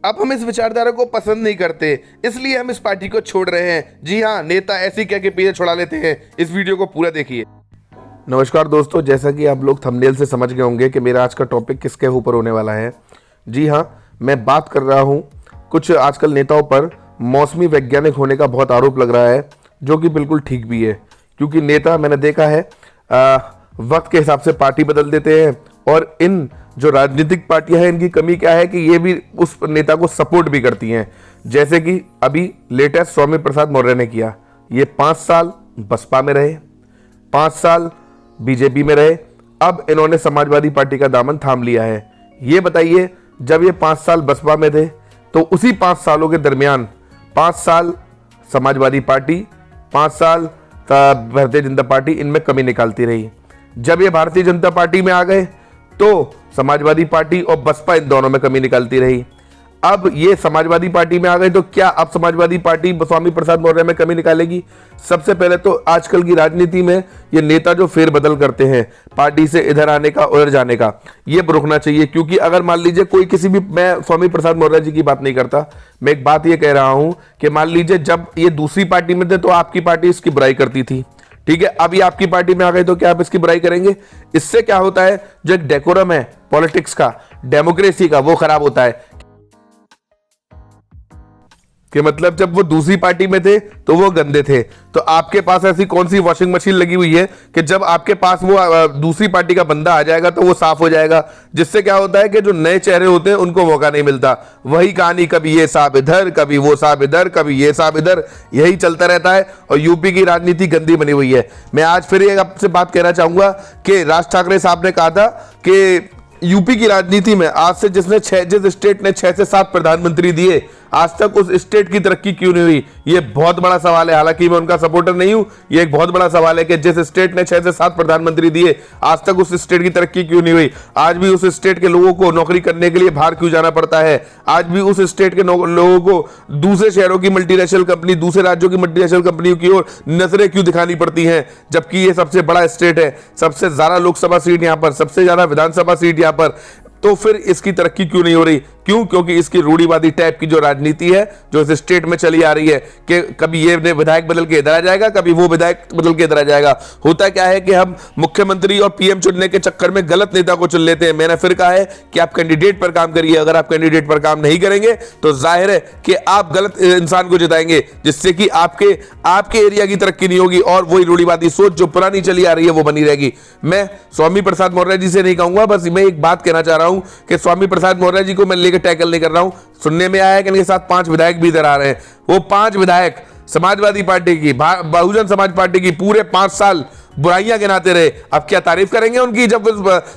अब हम इस विचारधारा को पसंद नहीं करते, इसलिए हम इस पार्टी को छोड़ रहे हैं। जी हाँ, नेता ऐसी कह के पीछे छुड़ा लेते हैं। इस वीडियो को पूरा देखिए। नमस्कार दोस्तों, जैसा कि आप लोग थंबनेल से समझ गए होंगे कि मेरा आज का टॉपिक किसके ऊपर होने वाला है। जी हाँ, मैं बात कर रहा हूँ कुछ आजकल नेताओं पर मौसमी वैज्ञानिक होने का बहुत आरोप लग रहा है, जो कि बिल्कुल ठीक भी है, क्योंकि नेता मैंने देखा है वक्त के हिसाब से पार्टी बदल देते हैं। और इन जो राजनीतिक पार्टियां हैं, इनकी कमी क्या है कि ये भी उस नेता को सपोर्ट भी करती हैं। जैसे कि अभी लेटेस्ट स्वामी प्रसाद मौर्य ने किया, ये 5 साल बसपा में रहे, 5 साल बीजेपी में रहे, अब इन्होंने समाजवादी पार्टी का दामन थाम लिया है। ये बताइए, जब ये 5 साल बसपा में थे तो उसी 5 सालों के दरमियान 5 साल समाजवादी पार्टी, 5 साल भारतीय जनता पार्टी इनमें कमी निकालती रही। जब ये भारतीय जनता पार्टी में आ गए तो समाजवादी पार्टी और बसपा इन दोनों में कमी निकालती रही। अब ये समाजवादी पार्टी में आ गए तो क्या अब समाजवादी पार्टी स्वामी प्रसाद मौर्य में कमी निकालेगी? सबसे पहले तो आजकल की राजनीति में ये नेता जो फेरबदल करते हैं पार्टी से इधर आने का उधर जाने का, ये रुकना चाहिए। क्योंकि अगर मान लीजिए कोई किसी भी, मैं स्वामी प्रसाद मौर्य जी की बात नहीं करता, मैं एक बात ये कह रहा हूं कि मान लीजिए जब ये दूसरी पार्टी में थे तो आपकी पार्टी इसकी बुराई करती थी, ठीक है। अभी आपकी पार्टी में आ गए तो क्या आप इसकी बुराई करेंगे? इससे क्या होता है, जो एक डेकोरम है पॉलिटिक्स का, डेमोक्रेसी का, वो खराब होता है। कि मतलब जब वो दूसरी पार्टी में थे तो वो गंदे थे, तो आपके पास ऐसी कौन सी वॉशिंग मशीन लगी हुई है कि जब आपके पास वो दूसरी पार्टी का बंदा आ जाएगा तो वो साफ हो जाएगा? जिससे क्या होता है कि जो नए चेहरे होते हैं उनको मौका नहीं मिलता। वही कहानी, कभी ये साहब इधर, कभी वो साहब इधर, कभी ये साहब इधर, यही चलता रहता है। और यूपी की राजनीति गंदी बनी हुई है। मैं आज फिर आपसे बात कहना चाहूंगा कि राज ठाकरे साहब ने कहा था कि यूपी की राजनीति में आज से जिस स्टेट ने 6 से 7 प्रधानमंत्री दिए, आज तक उस स्टेट की तरक्की क्यों नहीं हुई? ये बहुत बड़ा सवाल है। हालांकि मैं उनका सपोर्टर नहीं हूं, ये एक बहुत बड़ा सवाल है कि जिस स्टेट ने 6 से 7 प्रधानमंत्री दिए, आज तक उस स्टेट की तरक्की क्यों नहीं हुई? आज भी उस स्टेट के लोगों को नौकरी करने के लिए बाहर क्यों जाना पड़ता है? आज भी उस स्टेट के लोगों को दूसरे शहरों की मल्टीनेशनल कंपनी, दूसरे राज्यों की मल्टीनेशनल कंपनियों की ओर नजरें क्यों दिखानी पड़ती हैं? जबकि ये सबसे बड़ा स्टेट है, सबसे ज्यादा लोकसभा सीट यहां पर, सबसे ज्यादा विधानसभा सीट यहां पर, तो फिर इसकी तरक्की क्यों नहीं हो रही? क्यों? क्योंकि इसकी रूढ़िवादी टाइप की जो राजनीति है जो इस स्टेट में चली आ रही है कि कभी ये विधायक बदल के इधर आ जाएगा, कभी वो विधायक बदल के इधर आ जाएगा। होता क्या है कि हम मुख्यमंत्री और पीएम चुनने के चक्कर में गलत नेता को चुन लेते हैं। मैंने फिर कहा है कि आप कैंडिडेट पर काम करिए। अगर आप कैंडिडेट पर काम नहीं करेंगे तो जाहिर है कि आप गलत इंसान को जिताएंगे, जिससे कि आपके एरिया की तरक्की नहीं होगी और वही रूढ़िवादी सोच जो पुरानी चली आ रही है वो बनी रहेगी। मैं स्वामी प्रसाद मौर्य जी से नहीं कहूंगा, बस मैं एक बात कहना चाह रहा हूं कि स्वामी प्रसाद मौर्य जी को मैं लेकर टैकल नहीं कर रहा हूं। सुनने में आया है कि इनके साथ 5 विधायक भी इधर आ रहे हैं। वो 5 विधायक समाजवादी पार्टी की, बहुजन समाज पार्टी की पूरे 5 साल बुराइयां गिनाते रहे। अब क्या तारीफ करेंगे उनकी जब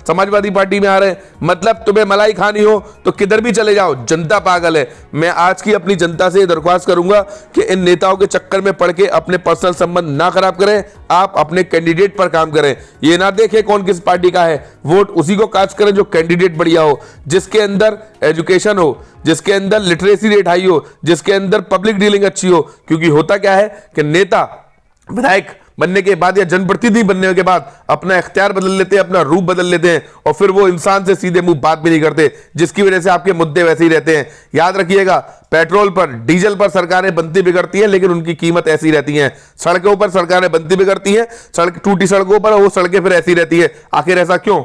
समाजवादी पार्टी में आ रहे हैं? मतलब तुम्हें मलाई खानी हो तो किधर भी चले जाओ, जनता पागल है। मैं आज की अपनी जनता से दरख्वास्त करूंगा कि इन नेताओं के चक्कर में पड़ के अपने पर्सनल संबंध ना खराब करें। आप अपने कैंडिडेट पर काम करें, ये ना देखें कौन किस पार्टी का है, वोट उसी को कास्ट करें जो कैंडिडेट बढ़िया हो, जिसके अंदर एजुकेशन हो, जिसके अंदर लिटरेसी रेट हाई हो, जिसके अंदर पब्लिक डीलिंग अच्छी हो। क्योंकि होता क्या है कि नेता विधायक बनने के बाद या जनप्रतिनिधि बनने के बाद अपना इख्तियार बदल लेते हैं, अपना रूप बदल लेते हैं और फिर वो इंसान से सीधे मुंह बात भी नहीं करते, जिसकी वजह से आपके मुद्दे वैसे ही रहते हैं। याद रखिएगा, पेट्रोल पर, डीजल पर सरकारें बनती बिगड़ती हैं, लेकिन उनकी कीमत ऐसी रहती है। सड़कों पर सरकारें बनती बिगड़ती हैं, टूटी सड़कों पर वो सड़कें फिर ऐसी रहती है। आखिर ऐसा क्यों?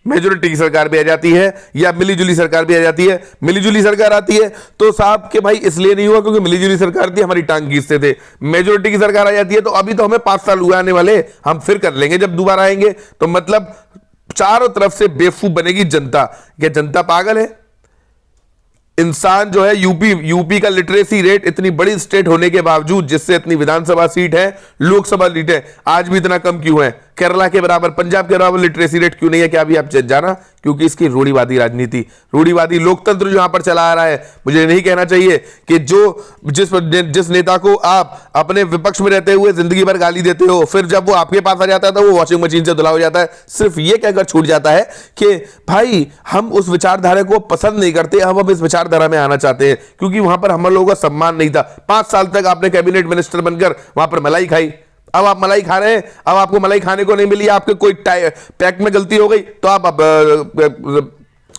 मेजोरिटी की सरकार भी आ जाती है या मिलीजुली सरकार भी आ जाती है। मिलीजुली सरकार आती है तो साहब के भाई इसलिए नहीं हुआ क्योंकि मिलीजुली सरकार थी, हमारी टांग खींचते थे। मेजोरिटी की सरकार आ जाती है तो अभी तो हमें 5 साल हुए आने वाले, हम फिर कर लेंगे जब दोबारा आएंगे। तो मतलब चारों तरफ से बेवकूफ बनेगी जनता। क्या जनता पागल है? इंसान जो है, यूपी का लिटरेसी रेट इतनी बड़ी स्टेट होने के बावजूद, जिससे इतनी विधानसभा सीट है, लोकसभा सीट है, आज भी इतना कम क्यों है? केरला के बराबर, पंजाब के बराबर लिटरेसी रेट क्यों नहीं है? क्या अभी आप जाना? क्योंकि इसकी रूढ़िवादी राजनीति, रूढ़िवादी लोकतंत्र जो यहां पर चला आ रहा है। मुझे नहीं कहना चाहिए कि जिस नेता को आप अपने विपक्ष में रहते हुए जिंदगी भर गाली देते हो, फिर जब वो आपके पास आ जाता है तो वो वॉशिंग मशीन से धुला हो जाता है। सिर्फ ये कहकर छूट जाता है कि भाई हम उस विचारधारा को पसंद नहीं करते, हम इस विचारधारा में आना चाहते हैं, क्योंकि वहां पर हम लोगों का सम्मान नहीं था। 5 साल तक आपने कैबिनेट मिनिस्टर बनकर वहां पर मलाई खाई। अब आप मलाई खा रहे हैं, अब आपको मलाई खाने को नहीं मिली, आपके कोई पैक में गलती हो गई तो आप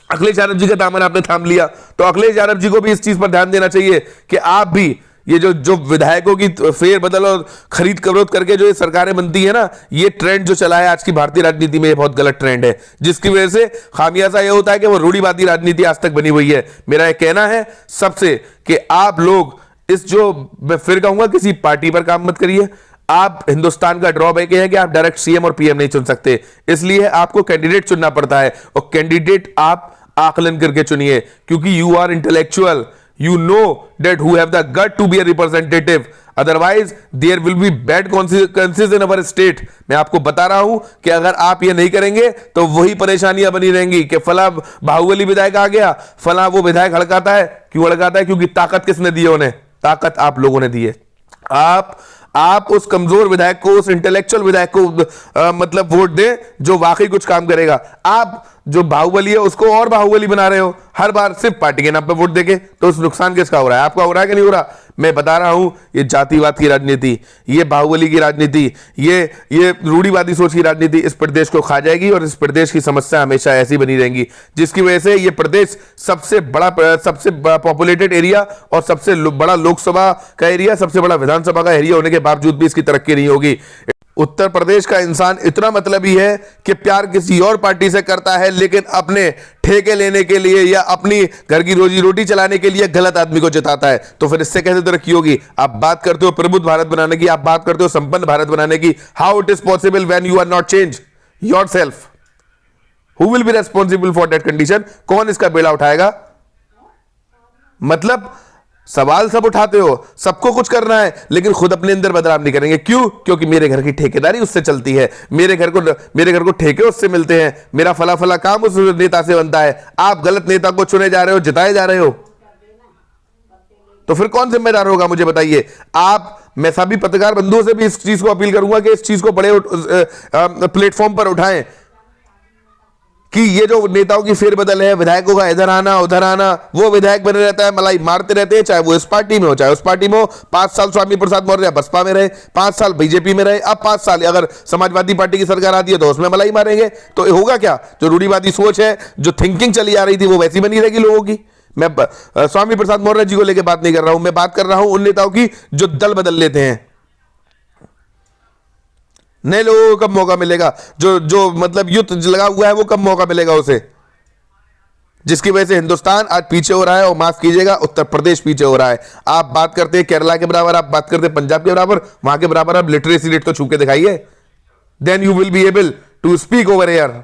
अखिलेश यादव जी का दामन आपने थाम लिया, तो अखिलेश यादव जी को भी इस चीज पर ध्यान देना चाहिए कि आप भी ये जो विधायकों की फेर बदल और खरीद फरोख्त करके जो ये सरकारें बनती है ना, ये ट्रेंड जो चला है आज की भारतीय राजनीति में, ये बहुत गलत ट्रेंड है, जिसकी वजह से खामियाजा ये होता है कि वो रूढ़िवादी राजनीति आज तक बनी हुई है। मेरा ये कहना है सबसे कि आप लोग इस जो मैं फिर कहूंगा किसी पार्टी पर काम मत करिए। आप हिंदुस्तान का ड्रॉबैक है कि आप डायरेक्ट सीएम और पीएम नहीं चुन सकते, इसलिए आपको कैंडिडेट चुनना पड़ता है, और कैंडिडेट आप आकलन करके चुनिए, क्योंकि you are intellectual, you know that who have the gut to be a representative, otherwise there will be bad consequences in our state। मैं आपको बता रहा हूं कि अगर आप ये नहीं करेंगे तो वही परेशानियां बनी रहेंगी कि फला बाहुबली विधायक आ गया, फला वो विधायक हड़काता है। क्यों हड़काता है? क्योंकि ताकत किसने दी है उन्हें? ताकत आप लोगों ने दी है। आप उस कमजोर विधायक को, उस इंटेलेक्चुअल विधायक को मतलब वोट दें जो वाकई कुछ काम करेगा। आप जो बाहुबली है उसको और बाहुबली बना रहे हो हर बार सिर्फ पार्टी के नाम पे वोट देके, तो उस नुकसान किसका हो रहा है? आपका हो रहा है कि नहीं हो रहा? मैं बता रहा हूं, ये जातिवाद की राजनीति, ये बाहुबली की राजनीति, ये रूढ़िवादी सोच की राजनीति इस प्रदेश को खा जाएगी, और इस प्रदेश की समस्या हमेशा ऐसी बनी रहेंगी, जिसकी वजह से ये प्रदेश सबसे बड़ा पॉपुलेटेड एरिया और सबसे बड़ा लोकसभा का एरिया, सबसे बड़ा विधानसभा का एरिया होने के बावजूद भी इसकी तरक्की नहीं होगी। उत्तर प्रदेश का इंसान इतना मतलबी है कि प्यार किसी और पार्टी से करता है, लेकिन अपने ठेके लेने के लिए या अपनी घर की रोजी रोटी चलाने के लिए गलत आदमी को जिताता है। तो फिर इससे कैसे तरक्की होगी? आप बात करते हो प्रबुद्ध भारत बनाने की, आप बात करते हो संपन्न भारत बनाने की। How it is possible when you are not change yourself? Who will be responsible for that condition? कौन इसका बेड़ा उठाएगा? मतलब सवाल सब उठाते हो, सबको कुछ करना है, लेकिन खुद अपने अंदर बदलाव नहीं करेंगे। क्यों? क्योंकि मेरे घर की ठेकेदारी उससे चलती है, मेरे घर को ठेके उससे मिलते हैं, मेरा फला फला काम उस नेता से बनता है। आप गलत नेता को चुने जा रहे हो, जिताए जा रहे हो, तो फिर कौन जिम्मेदार होगा? मुझे बताइए आप। मैं सभी पत्रकार बंधुओं से भी इस चीज को अपील करूंगा कि इस चीज को बड़े प्लेटफॉर्म पर उठाएं कि ये जो नेताओं की फेरबदल है, विधायकों का इधर आना उधर आना, वो विधायक बने रहता है, मलाई मारते रहते हैं, चाहे वो इस पार्टी में हो चाहे उस पार्टी में हो। 5 साल स्वामी प्रसाद मौर्य बसपा में रहे, 5 साल बीजेपी में रहे, अब 5 साल अगर समाजवादी पार्टी की सरकार आती है तो उसमें मलाई मारेंगे। तो होगा क्या? जो रूढ़िवादी सोच है, जो थिंकिंग चली आ रही थी, वो वैसी बनी रहेगी लोगों की। मैं स्वामी प्रसाद मौर्य जी को लेकर बात नहीं कर रहा हूं, मैं बात कर रहा हूं उन नेताओं की जो दल बदल लेते हैं। नए लोगों को कब मौका मिलेगा? जो मतलब युद्ध लगा हुआ है वो कब मौका मिलेगा उसे? जिसकी वजह से हिंदुस्तान आज पीछे हो रहा है, और माफ कीजिएगा उत्तर प्रदेश पीछे हो रहा है। आप बात करते हैं केरला के बराबर, आप बात करते हैं पंजाब के बराबर, वहां के बराबर आप लिटरेसी रेट तो छू के दिखाइए, then you will be able to speak over air.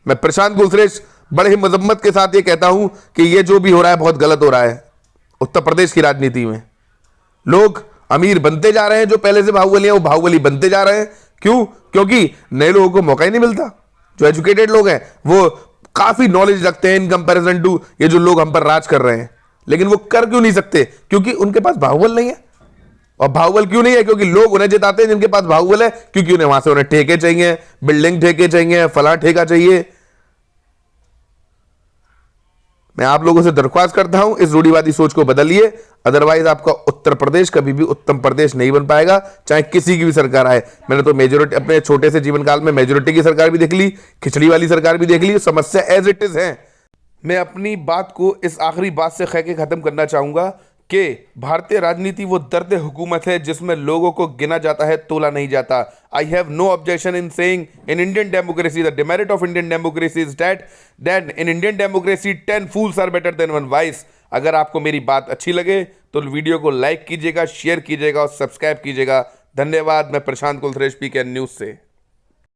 मैं प्रशांत कुलश्रेष्ठ बड़े ही मजम्मत के साथ ये कहता हूं कि ये जो भी हो रहा है बहुत गलत हो रहा है। उत्तर प्रदेश की राजनीति में लोग अमीर बनते जा रहे हैं, जो पहले से बाहुबली है वो बाहुबली बनते जा रहे हैं। क्यों? क्योंकि नए लोगों को मौका ही नहीं मिलता। जो एजुकेटेड लोग हैं वो काफी नॉलेज रखते हैं इन कंपैरिजन टू ये जो लोग हम पर राज कर रहे हैं, लेकिन वो कर क्यों नहीं सकते? क्योंकि उनके पास बाहुबल नहीं है। और बाहुबल क्यों नहीं है? क्योंकि लोग उन्हें जिताते हैं जिनके पास बाहुबल है, क्योंकि उन्हें वहां से उन्हें ठेके चाहिए, बिल्डिंग ठेके चाहिए, फला ठेका चाहिए। मैं आप लोगों से दरख्वास्त करता हूं इस रूढ़िवादी सोच को बदलिए, अदरवाइज आपका उत्तर प्रदेश कभी भी उत्तम प्रदेश नहीं बन पाएगा, चाहे किसी की भी सरकार आए। मैंने तो मेजोरिटी अपने छोटे से जीवन काल में मेजोरिटी की सरकार भी देख ली, खिचड़ी वाली सरकार भी देख ली, समस्या एज इट इज है। मैं अपनी बात को इस आखिरी बात से कह के खत्म करना चाहूंगा कि भारतीय राजनीति वो दर्द हुकूमत है जिसमें लोगों को गिना जाता है, तोला नहीं जाता। I have no objection in saying in Indian democracy the demerit of Indian democracy is that in Indian democracy 10 fools are better than 1 wise। अगर आपको मेरी बात अच्छी लगे तो वीडियो को लाइक कीजिएगा, शेयर कीजिएगा और सब्सक्राइब कीजिएगा। धन्यवाद। मैं प्रशांत कुलश्रेष्ठ, PKN न्यूज़ से।